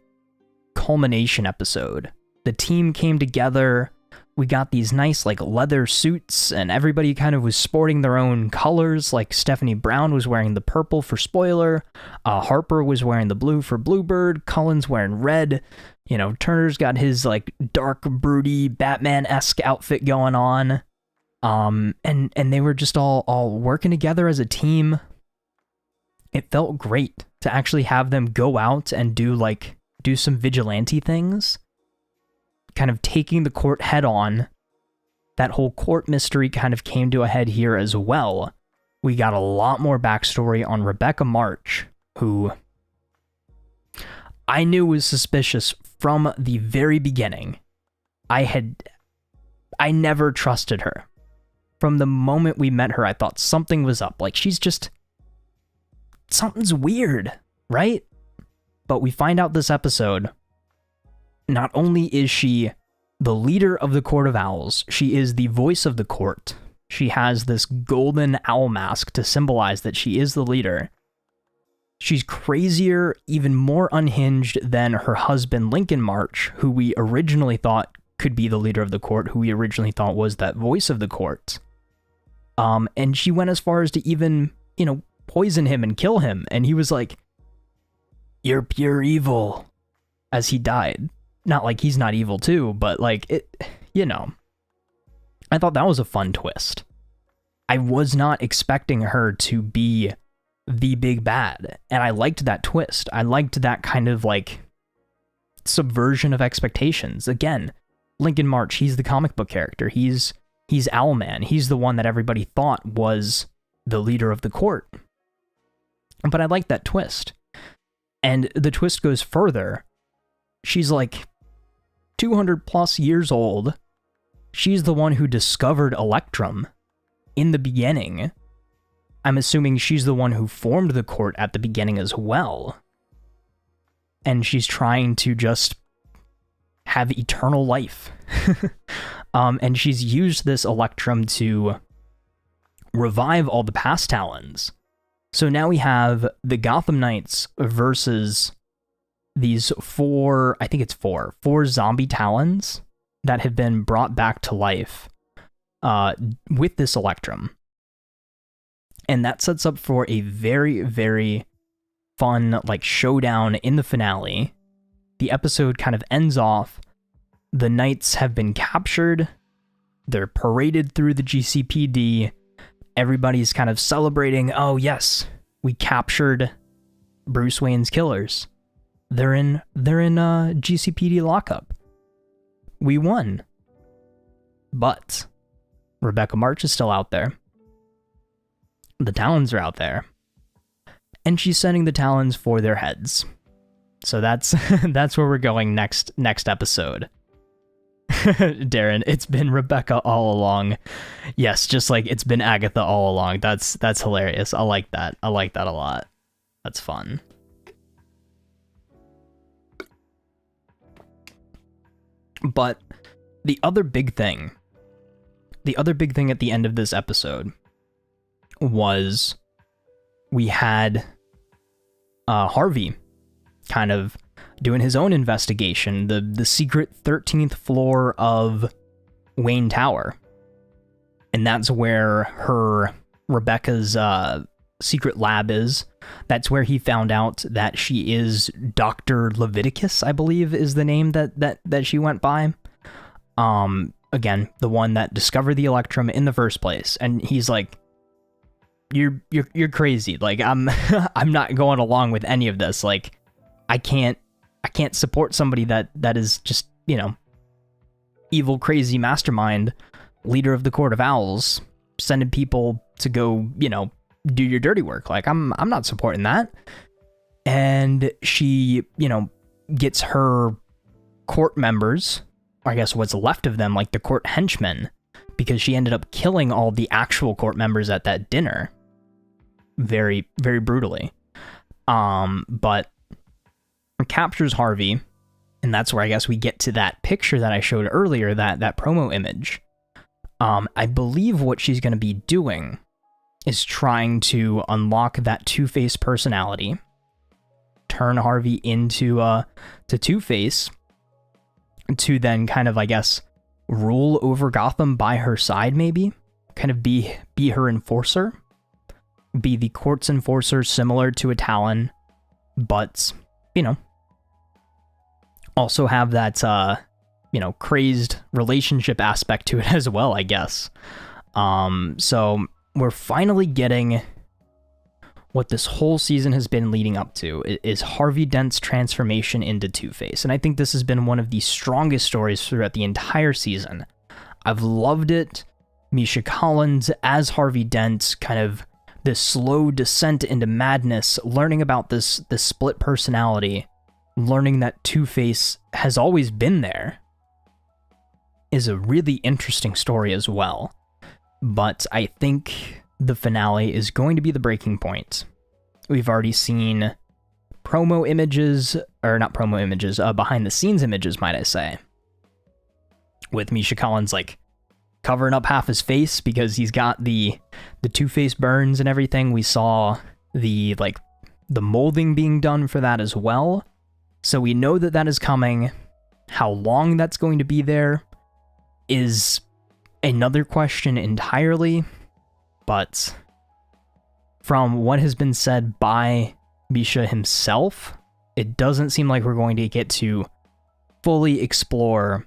culmination episode. The team came together. We got these nice like leather suits, and everybody kind of was sporting their own colors. Like Stephanie Brown was wearing the purple for Spoiler, Harper was wearing the blue for Bluebird, Cullen's wearing red. You know, Turner's got his like dark, broody, Batman-esque outfit going on. And they were just all working together as a team. It felt great to actually have them go out and do some vigilante things, kind of taking the court head on. That whole court mystery kind of came to a head here as well. We got a lot more backstory on Rebecca March, who I knew was suspicious from the very beginning. I never trusted her. From the moment we met her, I thought something was up. Like, something's weird, right? But we find out this episode, not only is she the leader of the Court of Owls, she is the voice of the court. She has this golden owl mask to symbolize that she is the leader. She's crazier, even more unhinged than her husband, Lincoln March, who we originally thought could be the leader of the court, who we originally thought was that voice of the court. And she went as far as to even, poison him and kill him. And he was like, "You're pure evil," as he died. Not like he's not evil too, but like it, I thought that was a fun twist. I was not expecting her to be the big bad, and I liked that twist. I liked that kind of like subversion of expectations. Again, Lincoln March, he's the comic book character. He's Owlman. He's the one that everybody thought was the leader of the court. But I like that twist. And the twist goes further. She's like 200 plus years old. She's the one who discovered Electrum in the beginning. I'm assuming she's the one who formed the court at the beginning as well. And she's trying to just have eternal life. And she's used this Electrum to revive all the past Talons. So now we have the Gotham Knights versus these four zombie Talons that have been brought back to life with this Electrum. And that sets up for a very, very fun showdown in the finale. The episode kind of ends off. The Knights have been captured. They're paraded through the GCPD. Everybody's kind of celebrating. Oh yes, we captured Bruce Wayne's killers. They're in GCPD lockup. We won. But Rebecca March is still out there. The Talons are out there. And she's sending the Talons for their heads. So that's where we're going next episode. Darren, it's been Rebecca all along. Yes, just like it's been Agatha all along. That's hilarious. I like that. I like that a lot. That's fun. But the other big thing at the end of this episode was we had Harvey kind of doing his own investigation, the secret 13th floor of Wayne Tower. And that's where Rebecca's secret lab is. That's where he found out that she is Dr. Leviticus, I believe is the name that she went by. Again, the one that discovered the Electrum in the first place. And he's like, you're crazy. Like, I'm not going along with any of this. Like, I can't support somebody that is just, you know, evil, crazy mastermind, leader of the Court of Owls, sending people to go, you know, do your dirty work. Like, I'm not supporting that. And she, you know, gets her court members, or I guess what's left of them, like the court henchmen, because she ended up killing all the actual court members at that dinner. Very, very brutally. But captures Harvey, and that's where I guess we get to that picture that I showed earlier, that promo image. I believe what she's going to be doing is trying to unlock that Two-Face personality, turn Harvey into to Two-Face, to then kind of, I guess, rule over Gotham by her side, maybe, kind of be her enforcer, be the court's enforcer, similar to a Talon, but, you know, also have that, you know, crazed relationship aspect to it as well, I guess. So we're finally getting what this whole season has been leading up to, is Harvey Dent's transformation into Two-Face. And I think this has been one of the strongest stories throughout the entire season. I've loved it. Misha Collins as Harvey Dent, kind of this slow descent into madness, learning about this split personality, learning that Two-Face has always been there, is a really interesting story as well. But I think the finale is going to be the breaking point. We've already seen promo images, or not promo images, behind the scenes images, might I say, with Misha Collins like covering up half his face because he's got the Two-Face burns and everything. We saw the molding being done for that as well. So we know that that is coming. How long that's going to be there is another question entirely, but from what has been said by Misha himself, it doesn't seem like we're going to get to fully explore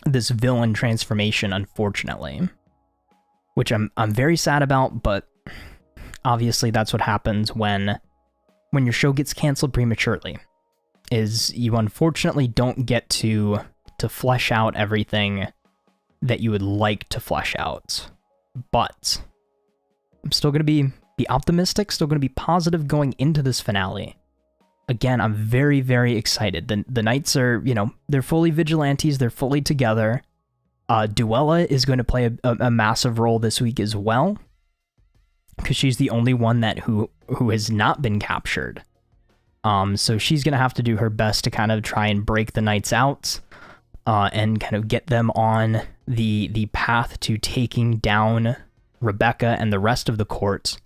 this villain transformation, unfortunately, which I'm very sad about, but obviously that's what happens when your show gets canceled prematurely, is you unfortunately don't get to flesh out everything that you would like to flesh out. But I'm still going to be optimistic, still going to be positive going into this finale. Again, I'm very, very excited. The Knights are, you know, they're fully vigilantes, they're fully together. Duella is going to play a massive role this week as well, because she's the only one who has not been captured. So she's going to have to do her best to kind of try and break the Knights out, and kind of get them on the path to taking down Rebecca and the rest of the court,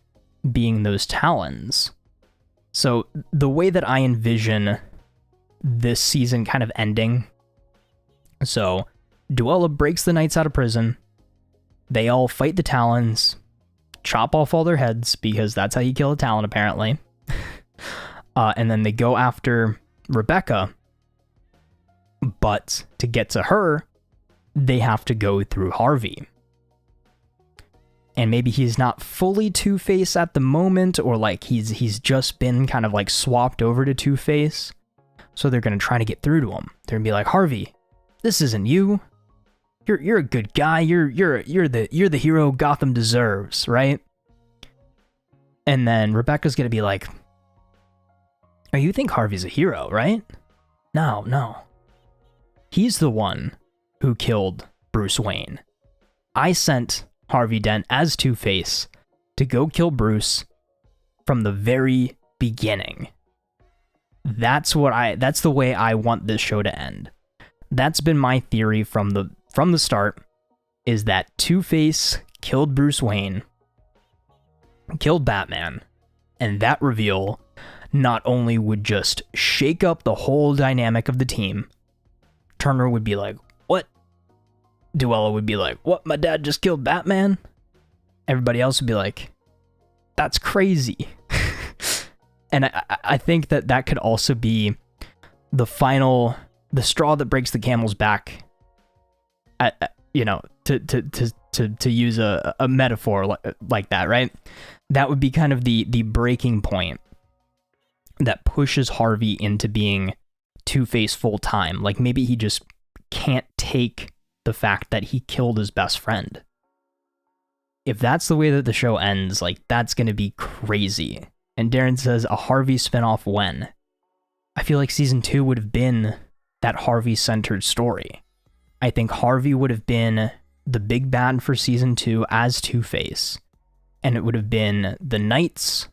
being those Talons. So the way that I envision this season kind of ending, so Duella breaks the Knights out of prison, they all fight the Talons, chop off all their heads, because that's how you kill a Talon, apparently. And then they go after Rebecca, but to get to her, they have to go through Harvey. And maybe he's not fully Two-Face at the moment, or like he's just been kind of like swapped over to Two-Face. So they're gonna try to get through to him. They're gonna be like, Harvey, this isn't you. You're a good guy. You're the hero Gotham deserves, right? And then Rebecca's gonna be like, oh, you think Harvey's a hero, right? No. He's the one who killed Bruce Wayne. I sent Harvey Dent as Two-Face to go kill Bruce from the very beginning. That's the way I want this show to end. That's been my theory from the start, is that Two-Face killed Bruce Wayne, killed Batman, and that reveal not only would just shake up the whole dynamic of the team. Turner would be like, what? Duella would be like, what? My dad just killed Batman? Everybody else would be like, that's crazy. And I think that could also be the straw that breaks the camel's back, you know, to use a metaphor like that, right? That would be kind of the breaking point that pushes Harvey into being Two-Face full time. Like maybe he just can't take the fact that he killed his best friend. If that's the way that the show ends, like that's going to be crazy. And Darren says a Harvey spinoff when? I feel like season 2 would have been that Harvey-centered story. I think Harvey would have been the big bad for season 2 as Two-Face. And it would have been the Knights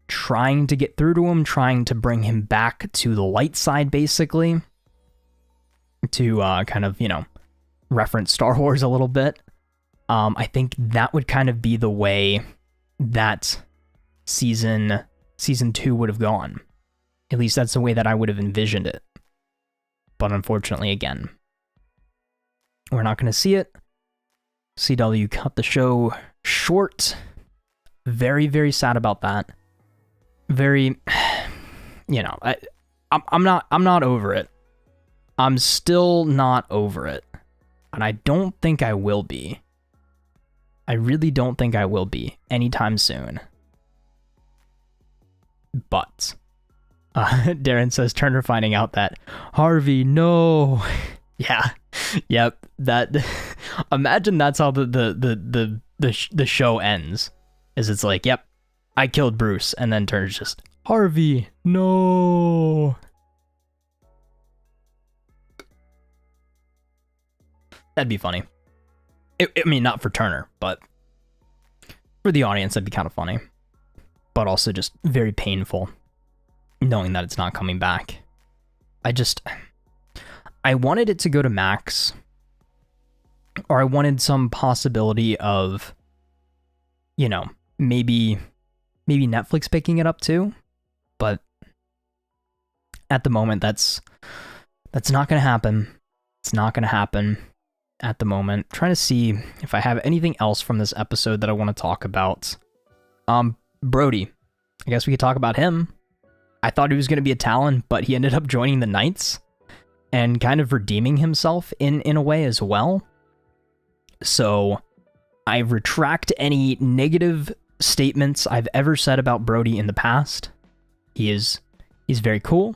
trying to get through to him, trying to bring him back to the light side, basically. To kind of, reference Star Wars a little bit. I think that would kind of be the way that season 2 would have gone. At least that's the way that I would have envisioned it. But unfortunately, again, we're not going to see it. CW cut the show short. Very, very sad about that. Very, I'm not over it. I'm still not over it. And I don't think I will be. I really don't think I will be anytime soon. But Darren says Turner finding out that Harvey, no. Yeah. Yep. That. Imagine that's how the show ends. Is it's like, yep, I killed Bruce, and then Turner's just Harvey, no. That'd be funny. I mean, not for Turner, but for the audience, that'd be kind of funny. But also just very painful, knowing that it's not coming back. I wanted it to go to Max, or I wanted some possibility of, maybe Netflix picking it up too. But at the moment, that's not going to happen. It's not going to happen. At the moment, trying to see if I have anything else from this episode that I want to talk about. Brody, I guess we could talk about him. I thought he was going to be a Talon, but he ended up joining the Knights and kind of redeeming himself in a way as well. So I retract any negative statements I've ever said about Brody in the past. He's very cool.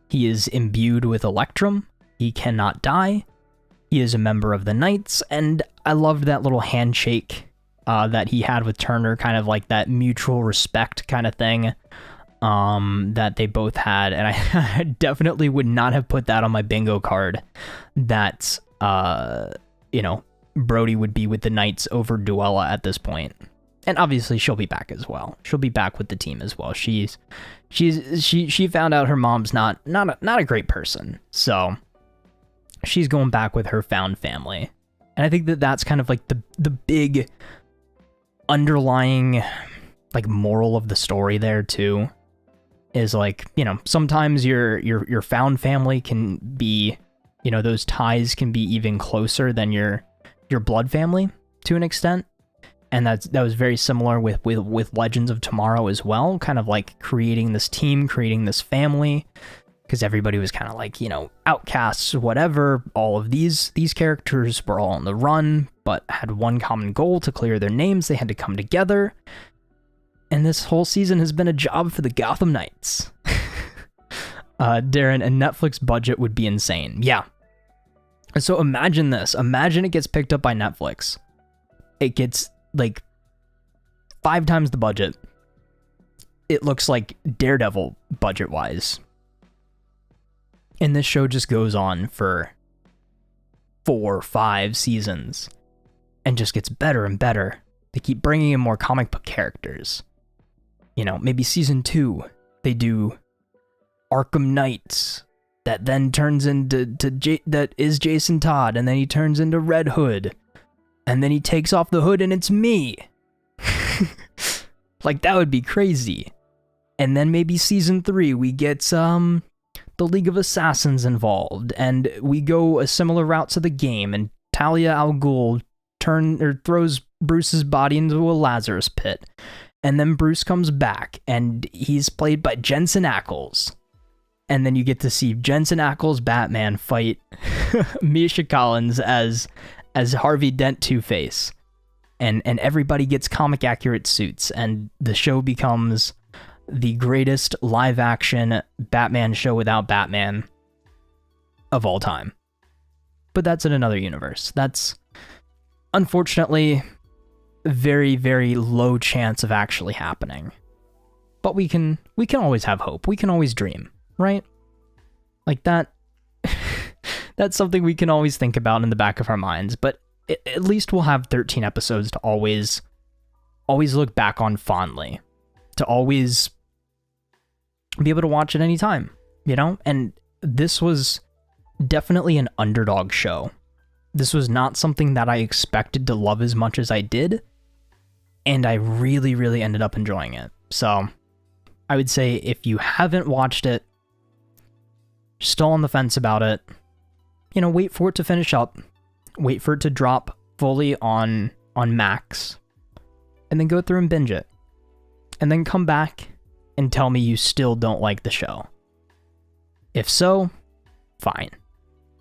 He is imbued with Electrum. He cannot die. He is a member of the Knights, and I loved that little handshake that he had with Turner, kind of like that mutual respect kind of thing that they both had, and I definitely would not have put that on my bingo card that, Brody would be with the Knights over Duella at this point. And obviously she'll be back as well. She'll be back with the team as well. She found out her mom's not a great person, so she's going back with her found family. And I think that's kind of like the big underlying like moral of the story there too, is like, sometimes your found family can be, those ties can be even closer than your blood family to an extent. And that was very similar with Legends of Tomorrow as well, kind of like creating this team, creating this family. Because everybody was kind of like, outcasts, whatever. All of these characters were all on the run, but had one common goal to clear their names. They had to come together. And this whole season has been a job for the Gotham Knights. Darren, a Netflix budget would be insane. Yeah. So imagine this. Imagine it gets picked up by Netflix. It gets, 5 times the budget. It looks like Daredevil budget-wise. And this show just goes on for 4 or 5 seasons and just gets better and better. They keep bringing in more comic book characters. Maybe season 2, they do Arkham Knights that then turns into that is Jason Todd, and then he turns into Red Hood, and then he takes off the hood and it's me. That would be crazy. And then maybe season 3, we get the League of Assassins involved, and we go a similar route to the game, and Talia al Ghul throws Bruce's body into a Lazarus pit, and then Bruce comes back, and he's played by Jensen Ackles, and then you get to see Jensen Ackles Batman fight Misha Collins as Harvey Dent Two-Face, and everybody gets comic accurate suits, and the show becomes the greatest live-action Batman show without Batman of all time. But that's in another universe. That's, unfortunately, very, very low chance of actually happening. But we can always have hope. We can always dream, right? Like that, that's something we can always think about in the back of our minds. But at least we'll have 13 episodes to always look back on fondly. To always be able to watch at any time, you know? And this was definitely an underdog show. This was not something that I expected to love as much as I did, and I really, really ended up enjoying it. So I would say if you haven't watched it, still on the fence about it, you know, wait for it to finish up, wait for it to drop fully on Max, and then go through and binge it. And then come back and tell me you still don't like the show. If so, fine.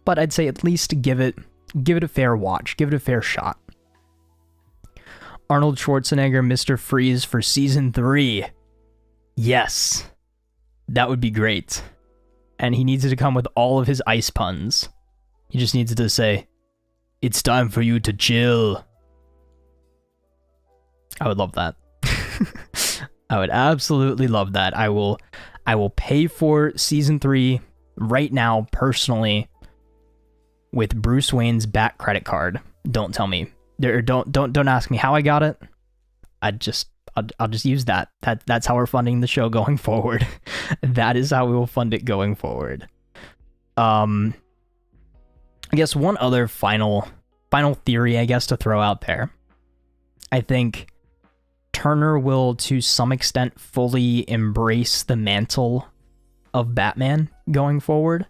But I'd say at least give it a fair watch, give it a fair shot. Arnold Schwarzenegger, Mr. Freeze for season 3. Yes, that would be great. And he needs to come with all of his ice puns. He just needs to say, "It's time for you to chill." I would love that. I would absolutely love that. I will pay for season 3 right now personally with Bruce Wayne's Bat credit card. Don't tell me. Don't ask me how I got it. I'll just use that. That's how we're funding the show going forward. That is how we will fund it going forward. I guess one other final theory, I guess, to throw out there. I think Turner will, to some extent, fully embrace the mantle of Batman going forward.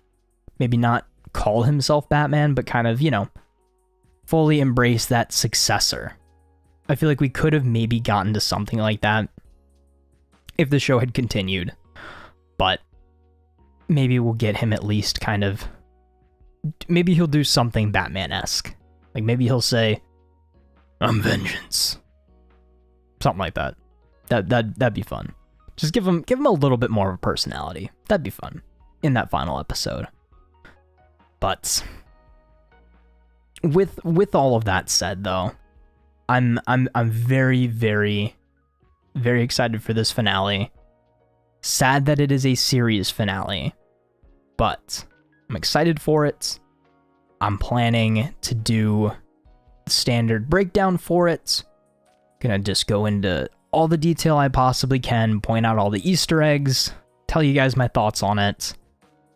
Maybe not call himself Batman, but kind of, you know, fully embrace that successor. I feel like we could have maybe gotten to something like that if the show had continued. But maybe we'll get him at least kind of... Maybe he'll do something Batman-esque. Like maybe he'll say, "I'm vengeance." Something like that. That'd be fun. Just give him a little bit more of a personality. That'd be fun in that final episode. But with all of that said, though, I'm very, very, very excited for this finale. Sad that it is a series finale, but I'm excited for it. I'm planning to do standard breakdown for it. Gonna just go into all the detail I possibly can, point out all the Easter eggs, tell you guys my thoughts on it.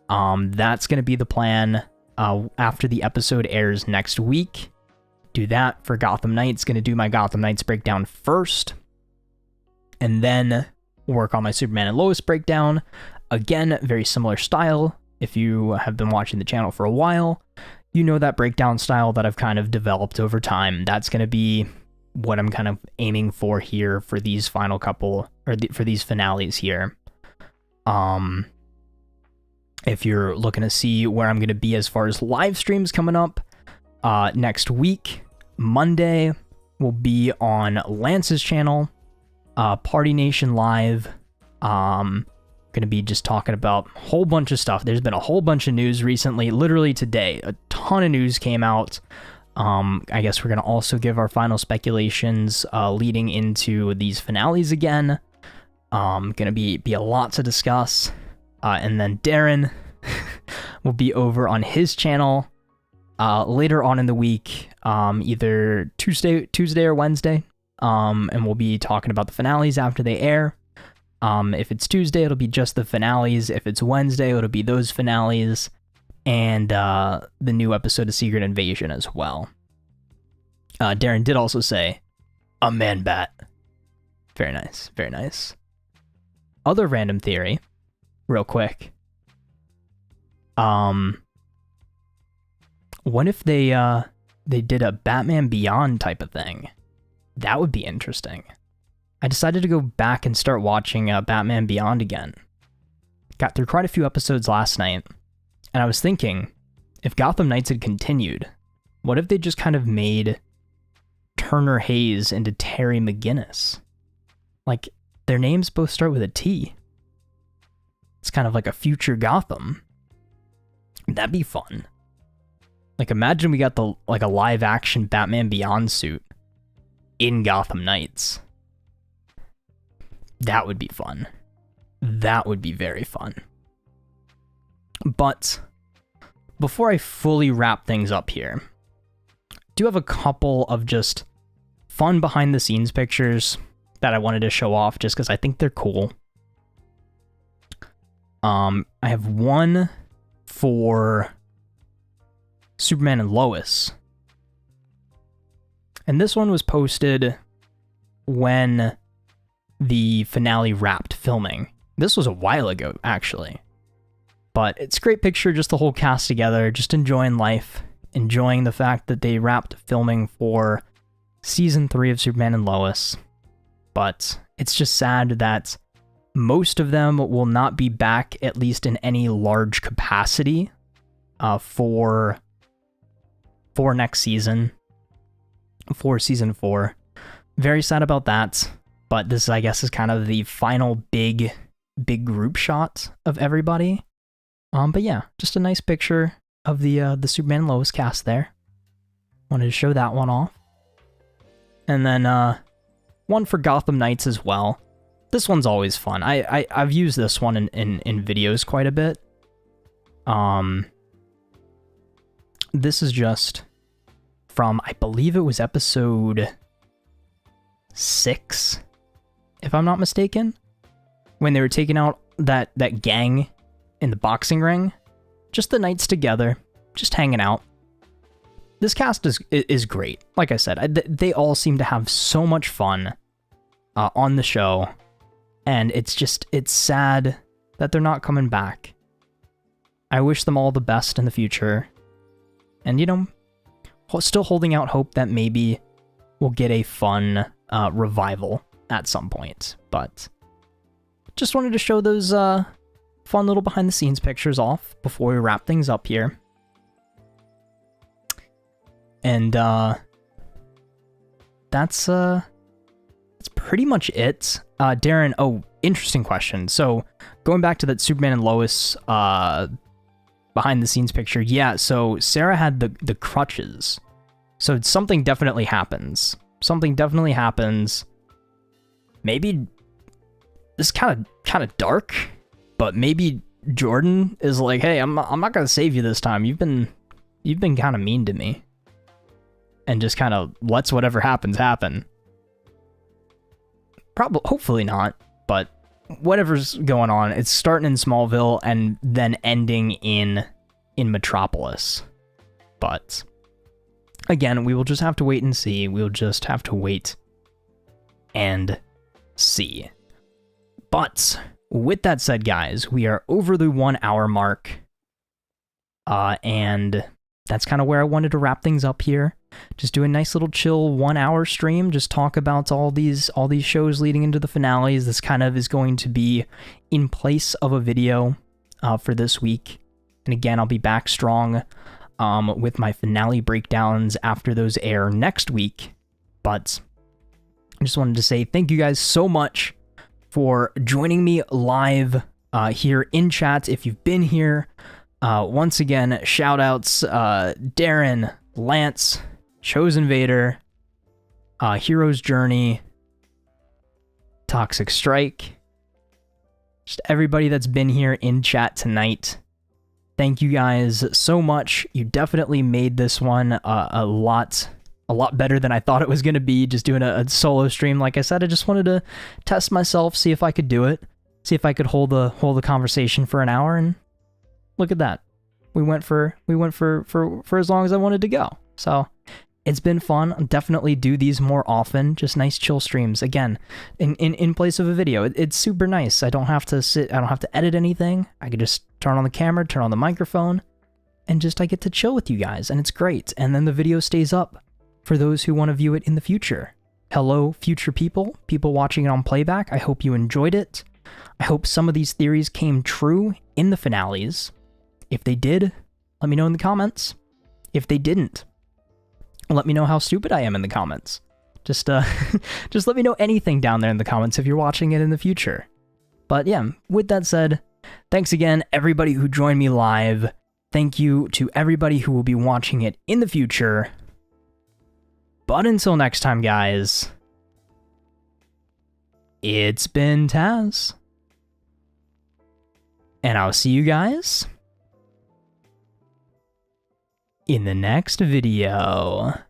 That's gonna be the plan after the episode airs next week. Do that for Gotham Knights. Gonna do my Gotham Knights breakdown first, and then work on my Superman and Lois breakdown. Again, very similar style. If you have been watching the channel for a while, you know that breakdown style that I've kind of developed over time. That's gonna be what I'm kind of aiming for here for these final couple, or for these finales here. If you're looking to see where I'm going to be as far as live streams coming up, next week, Monday, will be on Lance's channel, Party Nation Live. Going to be just talking about a whole bunch of stuff. There's been a whole bunch of news recently. Literally today, a ton of news came out. I guess we're going to also give our final speculations leading into these finales again. Going to be a lot to discuss. And then Darren will be over on his channel later on in the week, either Tuesday or Wednesday. And we'll be talking about the finales after they air. If it's Tuesday, it'll be just the finales. If it's Wednesday, it'll be those finales. And the new episode of Secret Invasion as well. Darren did also say, "A man bat." Very nice, very nice. Other random theory, real quick. What if they did a Batman Beyond type of thing? That would be interesting. I decided to go back and start watching Batman Beyond again. Got through quite a few episodes last night. And I was thinking, if Gotham Knights had continued, what if they just kind of made Turner Hayes into Terry McGinnis? Like, their names both start with a T. It's kind of like a future Gotham. That'd be fun. Like, imagine we got a live action Batman Beyond suit in Gotham Knights. That would be fun. That would be very fun. But before I fully wrap things up here, I do have a couple of just fun behind the scenes pictures that I wanted to show off just because I think they're cool. I have one for Superman and Lois. And this one was posted when the finale wrapped filming. This was a while ago, actually. But it's a great picture, just the whole cast together, just enjoying life, enjoying the fact that they wrapped filming for Season 3 of Superman and Lois. But it's just sad that most of them will not be back, at least in any large capacity, for next season, for Season 4. Very sad about that, but this, I guess, is kind of the final big group shot of everybody. But yeah, just a nice picture of the Superman and Lois cast there. Wanted to show that one off. And then one for Gotham Knights as well. This one's always fun. I've used this one in videos quite a bit. This is just from, I believe it was episode 6, if I'm not mistaken, when they were taking out that gang in the boxing ring. Just the Knights together, just hanging out. This cast is great. Like I said, they all seem to have so much fun on the show, and it's sad that they're not coming back. I wish them all the best in the future, and still holding out hope that maybe we'll get a fun revival at some point. But just wanted to show those fun little behind the scenes pictures off before we wrap things up here. And that's pretty much it. Darren, oh, interesting question. So going back to that Superman and Lois behind the scenes picture, yeah, so Sarah had the crutches. So something definitely happens. Something definitely happens. Maybe this is kind of dark, but maybe Jordan is like, hey, I'm not gonna save you this time. You've been kind of mean to me. And just kind of lets whatever happens happen. Hopefully not, but whatever's going on, it's starting in Smallville and then ending in Metropolis. But again, we will just have to wait and see. We'll just have to wait and see. But with that said, guys, we are over the 1 hour mark. And that's kind of where I wanted to wrap things up here. Just do a nice little chill 1 hour stream. Just talk about all these shows leading into the finales. This kind of is going to be in place of a video for this week. And again, I'll be back strong with my finale breakdowns after those air next week. But I just wanted to say thank you guys so much for joining me live here in chat. If you've been here, once again, shout outs, Darren, Lance, Chosen Vader, Hero's Journey, Toxic Strike, just everybody that's been here in chat tonight. Thank you guys so much. You definitely made this one a lot better than I thought it was going to be, just doing a solo stream. Like I said, I just wanted to test myself, see if I could do it, see if I could hold the conversation for an hour, and look at that. We went for as long as I wanted to go. So it's been fun. I'll definitely do these more often. Just nice chill streams. Again, in place of a video. It's super nice. I don't have to sit. I don't have to edit anything. I could just turn on the camera, turn on the microphone, and just I get to chill with you guys, and it's great. And then the video stays up for those who want to view it in the future. Hello, future people watching it on playback. I hope you enjoyed it. I hope some of these theories came true in the finales. If they did, let me know in the comments. If they didn't, let me know how stupid I am in the comments. Just just let me know anything down there in the comments if you're watching it in the future. But yeah, with that said, thanks again everybody who joined me live. Thank you to everybody who will be watching it in the future. But until next time, guys, it's been Tazz. And I'll see you guys in the next video.